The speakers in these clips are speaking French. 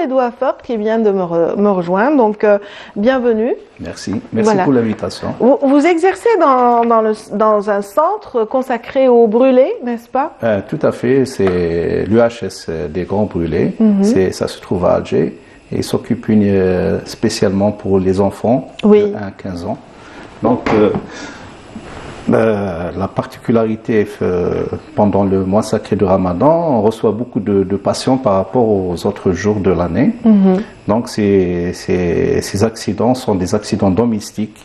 Khaled Ouafaq qui vient de me rejoindre, donc bienvenue. Merci, merci pour l'invitation. Vous exercez dans un centre consacré aux brûlés, n'est-ce pas? Tout à fait, c'est l'UHS des Grands Brûlés, ça se trouve à Alger, et il s'occupe spécialement pour les enfants de 1 à 15 ans. Donc, la particularité, pendant le mois sacré de Ramadan, on reçoit beaucoup de patients par rapport aux autres jours de l'année. Donc ces accidents sont des accidents domestiques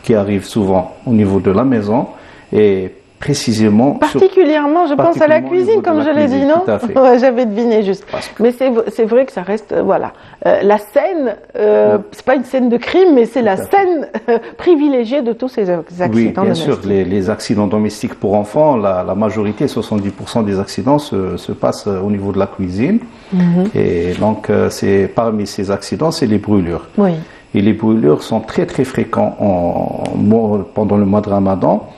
qui arrivent souvent au niveau de la maison et précisément... Particulièrement, je pense à la cuisine, comme je l'ai dit, non? Ouais, j'avais deviné juste. Mais c'est vrai que ça reste, voilà. La scène, c'est pas une scène de crime, mais c'est la scène privilégiée de tous ces accidents domestiques. Oui, bien sûr, domestiques. les accidents domestiques pour enfants, la majorité, 70% des accidents se passent au niveau de la cuisine. Et donc, parmi ces accidents, c'est les brûlures. Oui. Et les brûlures sont très très fréquents pendant le mois de Ramadan.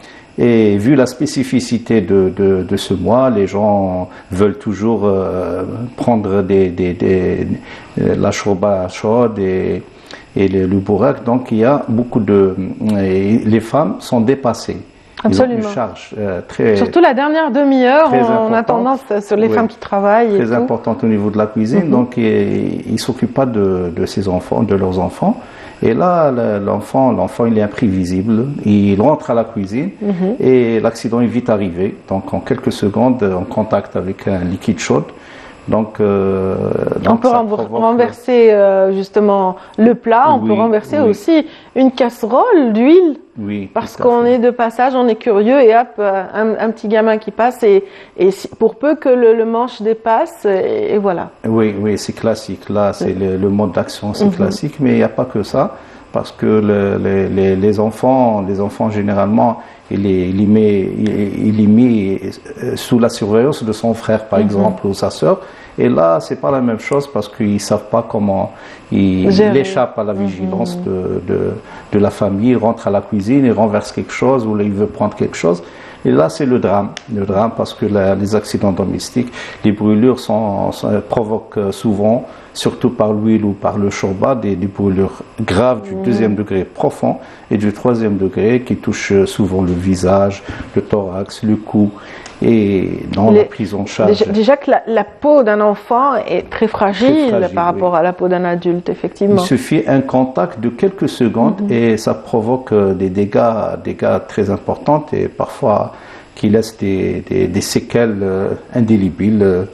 Et vu la spécificité de ce mois, les gens veulent toujours prendre la shorba chaude et le bourak. Donc il y a beaucoup les femmes sont dépassées. Absolument. Ils ont une charge très... Surtout la dernière demi-heure, on a tendance sur les femmes qui travaillent. Très importante au niveau de la cuisine. Donc ils ne s'occupent pas de ces enfants, de leurs enfants. Et là, l'enfant, il est imprévisible. Il rentre à la cuisine et l'accident est vite arrivé. Donc, en quelques secondes, en contact avec un liquide chaud. Donc on peut renverser justement le plat. On peut renverser aussi une casserole d'huile. Oui, parce qu'on est de passage, on est curieux et hop, un petit gamin qui passe et pour peu que le manche dépasse et voilà. Oui, c'est classique. Là, c'est le mode d'action, c'est classique, mais il n'y a pas que ça, parce que les enfants généralement, il est mis sous la surveillance de son frère, par exemple, ou sa sœur. Et là, c'est pas la même chose parce qu'ils savent pas comment il échappe à la vigilance de la famille, il rentre à la cuisine, il renverse quelque chose ou il veut prendre quelque chose. Et là, c'est le drame parce que les accidents domestiques, les brûlures provoquent souvent, surtout par l'huile ou par le shorba, des brûlures graves du 2e degré profond et du 3e degré qui touchent souvent le visage, le thorax, le cou. Et dans la prise en charge. Déjà que la peau d'un enfant est très fragile par rapport à la peau d'un adulte, effectivement. Il suffit un contact de quelques secondes et ça provoque des dégâts très importants et parfois qui laissent des séquelles indélébiles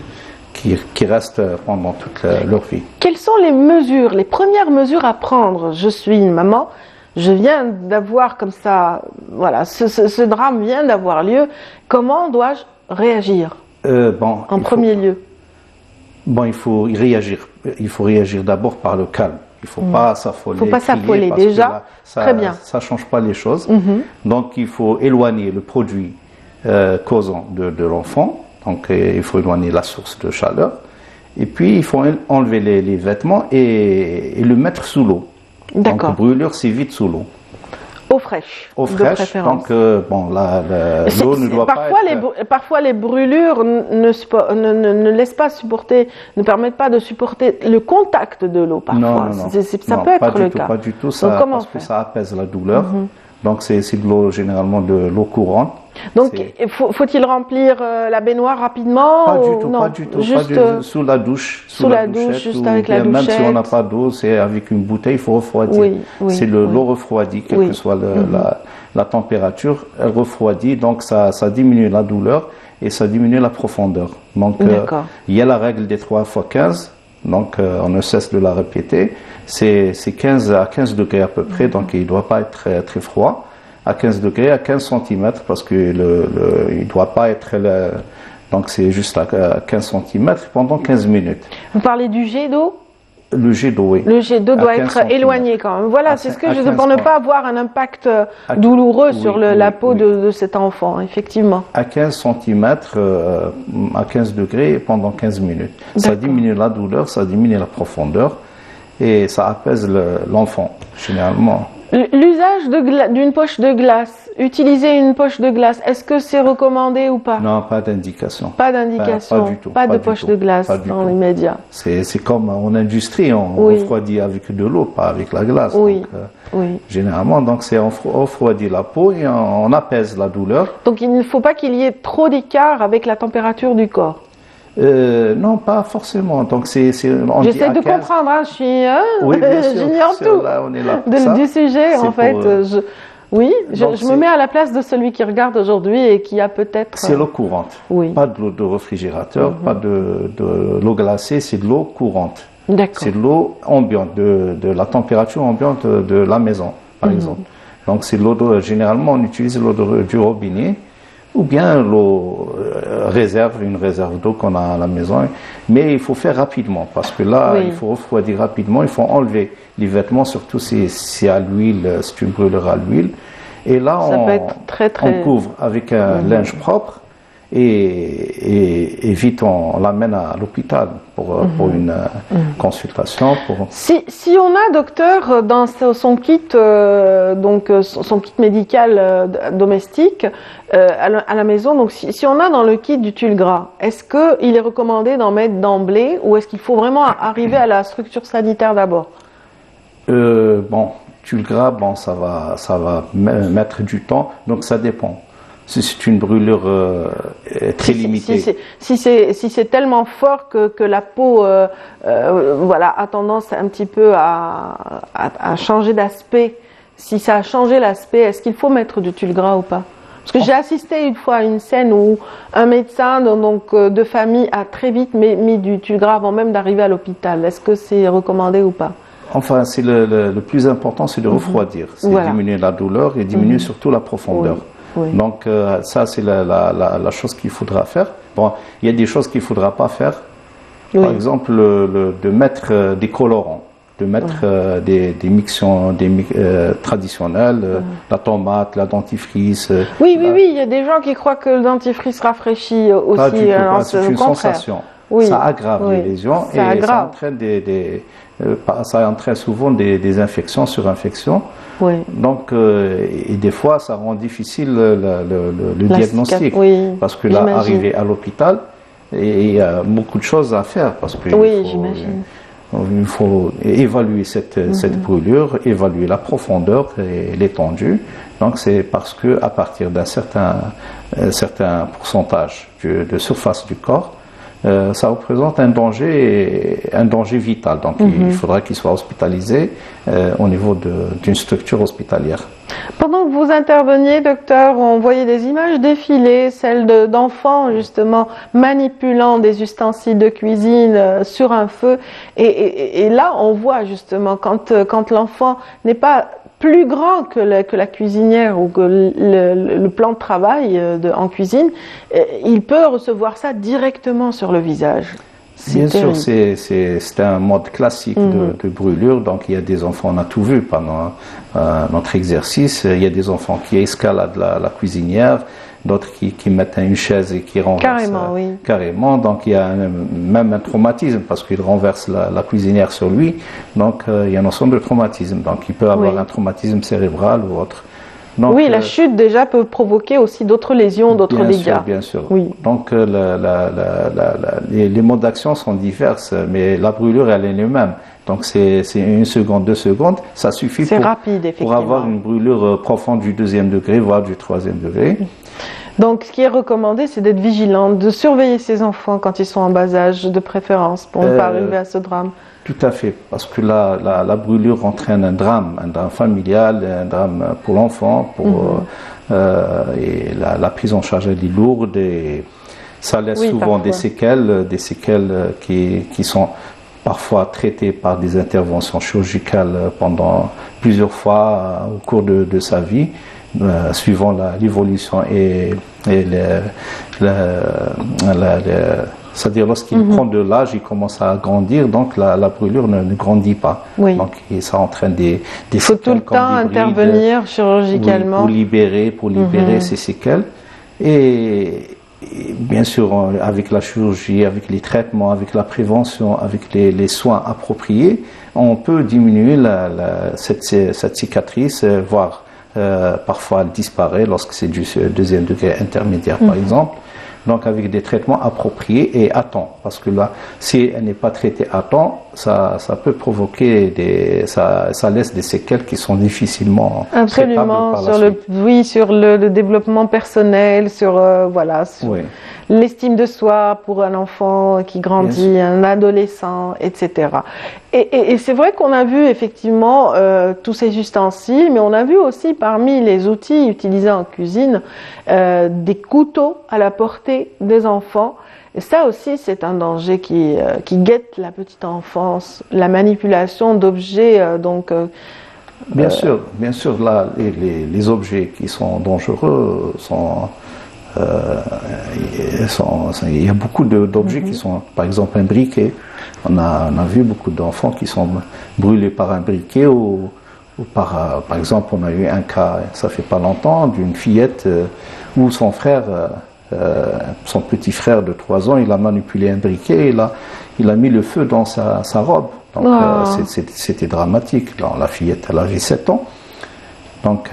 qui restent pendant toute leur vie. Quelles sont les premières mesures à prendre? Je suis une maman. Je viens d'avoir comme ça, voilà, ce drame vient d'avoir lieu. Comment dois-je réagir en premier lieu? Il faut y réagir. Il faut réagir d'abord par le calme. Il ne faut pas s'affoler. Il ne faut pas s'affoler déjà. Très bien. Ça ne change pas les choses. Donc il faut éloigner le produit causant de l'enfant. Donc il faut éloigner la source de chaleur. Et puis il faut enlever les vêtements et le mettre sous l'eau. D'accord. Donc, brûlure, c'est vite sous l'eau. Eau fraîche. Eau fraîche. Donc, l'eau ne doit pas être... Parfois, les brûlures ne laissent pas supporter, ne permettent pas de supporter le contact de l'eau. Parfois, non. Ça peut être le cas. Pas du tout. Parce que ça apaise la douleur. Donc, c'est de l'eau, généralement de l'eau courante. Donc, faut-il remplir la baignoire rapidement? Pas du tout. Juste sous la douche. Sous la douche, juste avec la douchette. Même si on n'a pas d'eau, c'est avec une bouteille, il faut refroidir. C'est l'eau refroidie, quelle que soit la température, elle refroidit, donc ça diminue la douleur et ça diminue la profondeur. Donc, il y a la règle des 3 x 15. Donc, on ne cesse de la répéter. C'est 15 à 15 degrés à peu près, donc il ne doit pas être très, très froid. À 15 degrés, à 15 cm, parce que il ne doit pas être... donc, c'est juste à 15 cm pendant 15 minutes. Vous parlez du jet d'eau? Le jet d'eau, oui. Le jet d'eau doit être éloigné quand même. Voilà, c'est ce que je dis, pour ne pas avoir un impact douloureux sur la peau de cet enfant, effectivement. À 15 cm, à 15 degrés pendant 15 minutes. Ça diminue la douleur, ça diminue la profondeur et ça apaise l'enfant, généralement. L'usage d'une poche de glace, utiliser une poche de glace, est-ce que c'est recommandé ou pas? Non, pas d'indication. Pas d'indication, Pas du tout. pas de poche de glace dans les médias. C'est comme en industrie, on refroidit avec de l'eau, pas avec la glace. Oui. Donc, généralement, donc c'est on refroidit la peau et on apaise la douleur. Donc il ne faut pas qu'il y ait trop d'écart avec la température du corps. Non, pas forcément. Donc j'essaie de comprendre, hein, oui, j'ignore tout là, on est là du sujet en fait. Je me mets à la place de celui qui regarde aujourd'hui et qui a peut-être. C'est l'eau courante. Pas de l'eau de réfrigérateur, pas de l'eau glacée, c'est de l'eau courante. C'est de l'eau ambiante, de la température ambiante de la maison, par exemple. Donc c'est l'eau généralement on utilise l'eau du robinet. Ou bien l'eau une réserve d'eau qu'on a à la maison. Mais il faut faire rapidement, parce que là, il faut refroidir rapidement, il faut enlever les vêtements, surtout si c'est à l'huile, si tu brûles à l'huile. Et là, on couvre avec un linge propre et vite on l'amène à l'hôpital pour une consultation. Si on a, docteur, dans son kit, son kit médical domestique à la maison, donc si on a dans le kit du tulle gras, est-ce qu'il est recommandé d'en mettre d'emblée ou est-ce qu'il faut vraiment arriver à la structure sanitaire d'abord? Tulle gras, ça va mettre du temps, donc ça dépend. Si c'est une brûlure très limitée. Si c'est tellement fort que la peau a tendance un petit peu à changer d'aspect, si ça a changé l'aspect, est-ce qu'il faut mettre du tulle gras ou pas? Parce que j'ai assisté une fois à une scène où un médecin de famille a très vite mis du tulle gras avant même d'arriver à l'hôpital. Est-ce que c'est recommandé ou pas? Enfin, c'est le plus important, c'est de refroidir. C'est diminuer la douleur et diminuer surtout la profondeur. Donc ça c'est la chose qu'il faudra faire. Bon, il y a des choses qu'il ne faudra pas faire. Par exemple, de mettre des colorants, de mettre des mixtions traditionnelles, la tomate, la dentifrice. Oui, il y a des gens qui croient que le dentifrice rafraîchit aussi. Pas du tout, c'est une sensation. Ça aggrave les lésions et ça entraîne souvent des infections sur infections. Donc, et des fois, ça rend difficile le diagnostic. Parce que là, arriver à l'hôpital, il y a beaucoup de choses à faire. Parce que il faut évaluer cette brûlure, évaluer la profondeur et l'étendue. Donc, c'est parce que à partir d'un certain pourcentage de surface du corps, ça représente un danger vital. Donc il faudra qu'il soit hospitalisé au niveau d'une structure hospitalière. Pendant que vous interveniez, docteur, on voyait des images défiler, celles d'enfants justement manipulant des ustensiles de cuisine sur un feu. Et là, on voit justement quand l'enfant n'est pas plus grand que la cuisinière ou que le plan de travail en cuisine, il peut recevoir ça directement sur le visage. Bien sûr, c'est un mode classique de brûlure. Donc il y a des enfants, on a tout vu pendant notre exercice, il y a des enfants qui escaladent la cuisinière, d'autres qui mettent une chaise et qui renversent carrément. Donc il y a même un traumatisme parce qu'il renverse la cuisinière sur lui. Donc il y a une notion de traumatisme. Donc il peut avoir un traumatisme cérebral ou autre. Donc, la chute déjà peut provoquer aussi d'autres lésions, d'autres dégâts. Bien sûr. Donc les modes d'action sont diverses, mais la brûlure elle est la même. Donc c'est 1 seconde, 2 secondes, ça suffit pour avoir une brûlure profonde du 2e degré, voire du 3e degré. Donc ce qui est recommandé, c'est d'être vigilant, de surveiller ses enfants quand ils sont en bas âge, de préférence, pour ne pas arriver à ce drame. Tout à fait, parce que la brûlure entraîne un drame familial, un drame pour l'enfant, et la prise en charge elle est lourde et ça laisse souvent des séquelles qui sont parfois traitées par des interventions chirurgicales pendant plusieurs fois au cours de sa vie, suivant l'évolution c'est-à-dire lorsqu'il prend de l'âge, il commence à grandir, donc la brûlure ne grandit pas. Donc ça entraîne des séquelles. Il faut tout le temps intervenir chirurgicalement. Pour libérer ces séquelles. Et bien sûr, avec la chirurgie, avec les traitements, avec la prévention, avec les soins appropriés, on peut diminuer cette cicatrice, voire parfois elle disparaît lorsque c'est du deuxième degré intermédiaire, par exemple. Donc avec des traitements appropriés et à temps, parce que là, si elle n'est pas traitée à temps, ça peut provoquer ça laisse des séquelles qui sont difficilement traitables par la suite. Sur le développement personnel, sur Oui. l'estime de soi pour un enfant qui grandit, un adolescent, etc. Et c'est vrai qu'on a vu effectivement tous ces ustensiles, mais on a vu aussi parmi les outils utilisés en cuisine des couteaux à la portée des enfants. Et ça aussi, c'est un danger qui guette la petite enfance, la manipulation d'objets. Bien sûr, là, les objets qui sont dangereux il y a beaucoup d'objets qui sont, par exemple, un briquet. On a vu beaucoup d'enfants qui sont brûlés par un briquet ou par exemple, on a eu un cas, ça fait pas longtemps, d'une fillette où son frère, son petit frère de 3 ans, il a manipulé un briquet et il a mis le feu dans sa robe. Donc c'était dramatique. Alors, la fillette, elle avait 7 ans. Donc,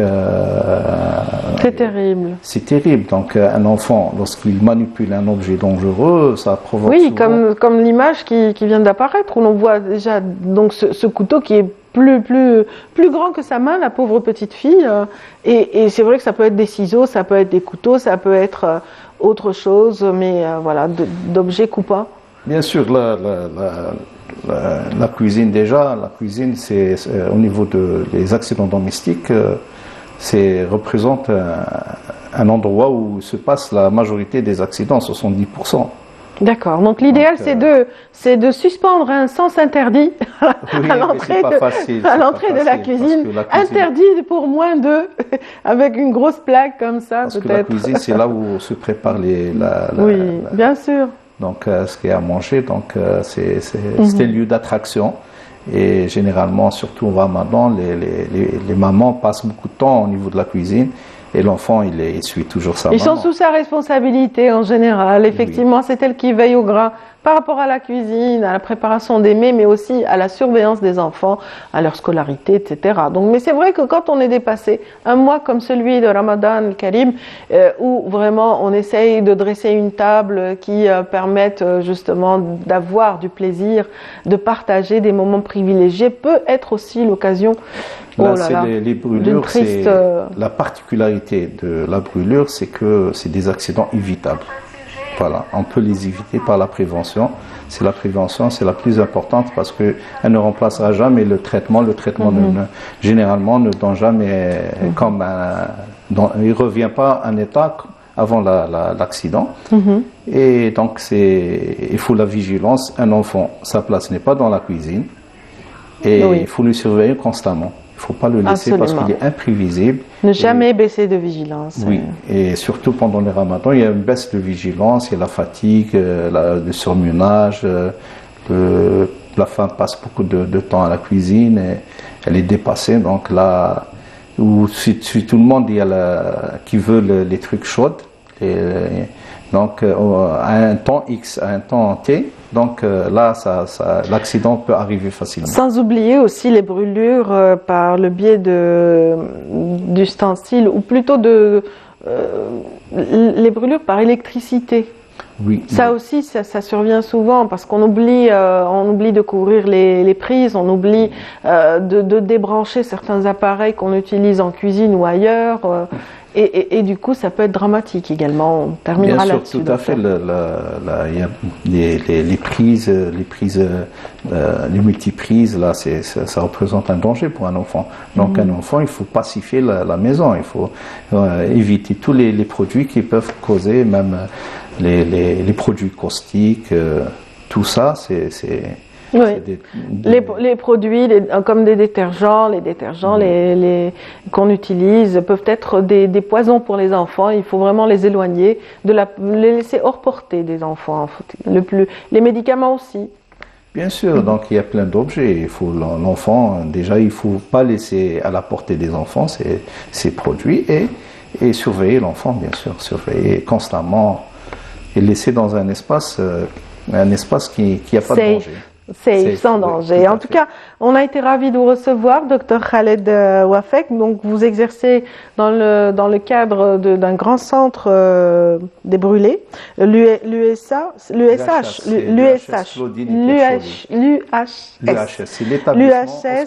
c'est terrible. C'est terrible. Donc, un enfant, lorsqu'il manipule un objet dangereux, ça provoque. Oui, comme l'image qui vient d'apparaître, où l'on voit déjà donc ce couteau qui est plus grand que sa main, la pauvre petite fille. Et c'est vrai que ça peut être des ciseaux, ça peut être des couteaux, ça peut être autre chose, mais d'objets coupants. Bien sûr, la cuisine déjà, c'est au niveau des accidents domestiques, représente un endroit où se passe la majorité des accidents, 70%. D'accord. Donc l'idéal c'est de suspendre un sens interdit à l'entrée de la cuisine, interdit pour moins de, avec une grosse plaque comme ça peut-être. Parce que la cuisine c'est là où se prépare bien sûr. Donc, ce qu'il y a à manger, donc c'est un lieu d'attraction. Et généralement, surtout au Ramadan, les mamans passent beaucoup de temps au niveau de la cuisine. Et l'enfant, il suit toujours sa maman. Ils sont sous sa responsabilité en général. Effectivement, oui. C'est elle qui veille au grain par rapport à la cuisine, à la préparation des mets, mais aussi à la surveillance des enfants, à leur scolarité, etc. Donc, mais c'est vrai que quand on est dépassé, un mois comme celui de Ramadan al-Karim, où vraiment on essaye de dresser une table qui permette justement d'avoir du plaisir, de partager des moments privilégiés, peut être aussi l'occasion. Là, les brûlures, triste... la particularité de la brûlure, c'est que c'est des accidents évitables. Voilà, on peut les éviter par la prévention. C'est la prévention, c'est la plus importante parce que elle ne remplacera jamais le traitement. Le traitement généralement ne donne jamais il revient pas en état avant l'accident. Et donc il faut la vigilance. Un enfant, sa place n'est pas dans la cuisine et il faut le surveiller constamment. Il ne faut pas le laisser parce qu'il est imprévisible. Ne jamais baisser de vigilance. Oui, et surtout pendant les ramadans, il y a une baisse de vigilance, il y a la fatigue, le surmenage, la femme passe beaucoup de temps à la cuisine, et elle est dépassée. Donc là, si tout le monde qui veut les trucs chauds, donc à un temps X, à un temps T, donc là, l'accident peut arriver facilement. Sans oublier aussi les brûlures par le biais d'ustensiles, ou plutôt les brûlures par électricité. Oui. Ça aussi, ça survient souvent parce qu'on oublie de couvrir les prises, on oublie de débrancher certains appareils qu'on utilise en cuisine ou ailleurs. Et du coup, ça peut être dramatique également. On terminera là-dessus. Bien sûr, tout à fait. Il y a les prises, les multiprises, là, ça représente un danger pour un enfant. Donc, un enfant, il faut pacifier la maison. Il faut éviter tous les produits qui peuvent causer, même les produits caustiques, tout ça, Oui. Les produits comme des détergents, qu'on utilise peuvent être des poisons pour les enfants. Il faut vraiment les éloigner, les laisser hors portée des enfants. Les médicaments aussi. Bien sûr, donc il y a plein d'objets. L'enfant, déjà, il ne faut pas laisser à la portée des enfants ces produits et surveiller l'enfant, bien sûr, surveiller constamment. et laisser dans un espace qui n'a pas de danger. Safe, sans danger. En tout cas, on a été ravis de vous recevoir, Dr Khaled Wafek. Donc, vous exercez dans le cadre d'un grand centre des brûlés, l'UHS, c'est l'établissement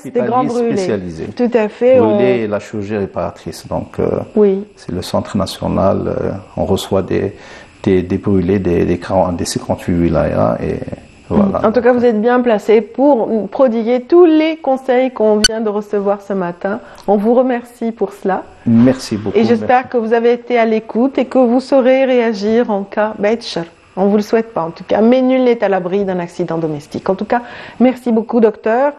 des grands brûlés spécialisé. Tout à fait. Brûlés et la chirurgie réparatrice. Donc, oui. C'est le centre national. On reçoit des brûlés des 58 wilayas et voilà. En tout cas, vous êtes bien placé pour prodiguer tous les conseils qu'on vient de recevoir ce matin. On vous remercie pour cela. Merci beaucoup. Et j'espère que vous avez été à l'écoute et que vous saurez réagir en cas d'Aïtchar. On ne vous le souhaite pas en tout cas, mais nul n'est à l'abri d'un accident domestique. En tout cas, merci beaucoup docteur.